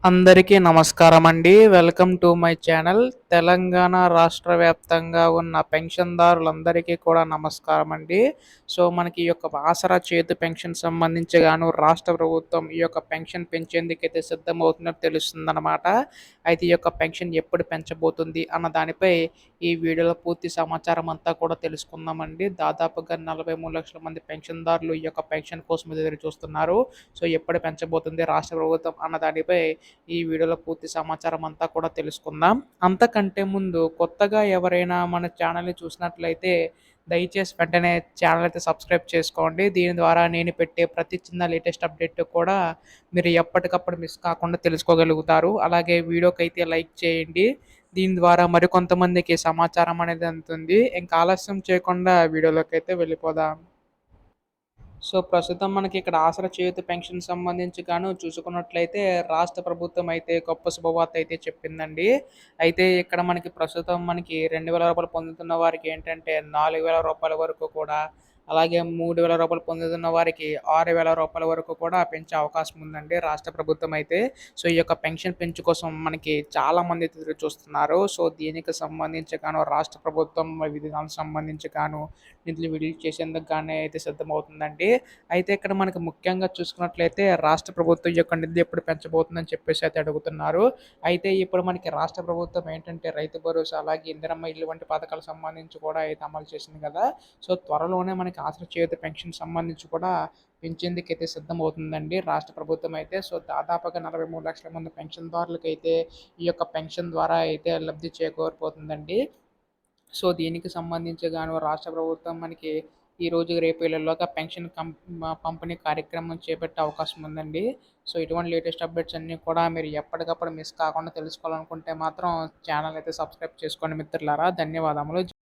అందరికీ నమస్కారం అండి. Welcome to my channel. Telangana రాష్ట్ర వ్యాప్తంగా ఉన్న పెన్షన్‌దారులందరికీ కూడా నమస్కారం అండి. సో, మనకి ఈ యొక్క ఆసరా చేతి పెన్షన్ సంబంధించి గాను రాష్ట్ర ప్రభుత్వం ఈ యొక్క పెన్షన్ పెంచేందుకైతే సిద్ధమవుతున్నట్టు తెలుస్తుందనమాట. అయితే ఈ యొక్క పెన్షన్ ఎప్పుడు పెంచబోతుంది అన్న దానిపై ఈ వీడియోలో పూర్తి సమాచారం అంతా కూడా తెలుసుకుందామండి. దాదాపుగా 43,00,000 మంది పెన్షన్‌దారులు ఈ యొక్క పెన్షన్ కోసం ఎదురు చూస్తున్నారు. సో, ఎప్పుడు పెంచబోతుంది రాష్ట్ర ప్రభుత్వం అన్న దానిపై ఈ వీడియోలో పూర్తి సమాచారం అంతా కూడా తెలుసుకుందాం. అంతకంటే ముందు కొత్తగా ఎవరైనా మన ఛానల్‌ని చూసినట్లయితే దయచేసి వెంటనే ఛానల్ అయితే సబ్స్క్రైబ్ చేసుకోండి. దీని ద్వారా నేను పెట్టే ప్రతి చిన్న లేటెస్ట్ అప్డేట్ కూడా మీరు ఎప్పటికప్పుడు మిస్ కాకుండా తెలుసుకోగలుగుతారు. అలాగే వీడియోకైతే లైక్ చేయండి. దీని ద్వారా మరికొంతమందికి సమాచారం అనేది అందుతుంది. ఇంకా ఆలస్యం చేయకుండా వీడియోలోకైతే వెళ్ళిపోదాం. సో, ప్రస్తుతం మనకి ఇక్కడ ఆసరా చేయూత పెన్షన్ సంబంధించి చూసుకున్నట్లయితే రాష్ట్ర ప్రభుత్వం అయితే గొప్ప శుభవార్త అయితే చెప్పిందండి. అయితే ఇక్కడ మనకి ప్రస్తుతం మనకి రూ. 2,000 పొందుతున్న వారికి ఏంటంటే రూ. 4,000 వరకు కూడా, అలాగే రూ. 3,000 పొందుతున్న వారికి రూ. 6,000 వరకు కూడా పెంచే అవకాశం ఉందండి రాష్ట్ర ప్రభుత్వం అయితే. సో, ఈ యొక్క పెన్షన్ పెంచు కోసం మనకి చాలామంది ఎదురు చూస్తున్నారు. సో, దీనికి సంబంధించి రాష్ట్ర ప్రభుత్వం విధానానికి సంబంధించి నిధులు విడుదల చేసేందుకు అయితే సిద్ధమవుతుందండి. అయితే ఇక్కడ మనకి ముఖ్యంగా చూసుకున్నట్లయితే రాష్ట్ర ప్రభుత్వం ఈ యొక్క నిధి ఎప్పుడు పెంచబోతుందని చెప్పేసి అయితే అడుగుతున్నారు. అయితే ఇప్పుడు మనకి రాష్ట్ర ప్రభుత్వం ఏంటంటే రైతు భరోసా, అలాగే ఇందిరమ్మ ఇల్లు వంటి పథకాలకు సంబంధించి కూడా అయితే అమలు చేసింది కదా! సో, త్వరలోనే మనకి ఆసరా చేయూత పెన్షన్ సంబంధించి కూడా పెంచేందుకైతే సిద్ధమవుతుందండి రాష్ట్ర ప్రభుత్వం అయితే. సో, దాదాపుగా 43,00,000 మంది పెన్షన్‌దారులకైతే ఈ యొక్క పెన్షన్ ద్వారా అయితే లబ్ధి చేకూరిపోతుందండి. సో, దీనికి సంబంధించి రాష్ట్ర ప్రభుత్వం మనకి ఈరోజు, రేపు ఎల్లుండిలోగా పెన్షన్ పంపిణీ కార్యక్రమం చేపట్టే అవకాశం ఉందండి. సో, ఇటువంటి లేటెస్ట్ అప్డేట్స్ అన్నీ కూడా మీరు ఎప్పటికప్పుడు మిస్ కాకుండా తెలుసుకోవాలనుకుంటే మాత్రం ఛానల్ అయితే సబ్స్క్రైబ్ చేసుకోండి మిత్రులారా. ధన్యవాదములు.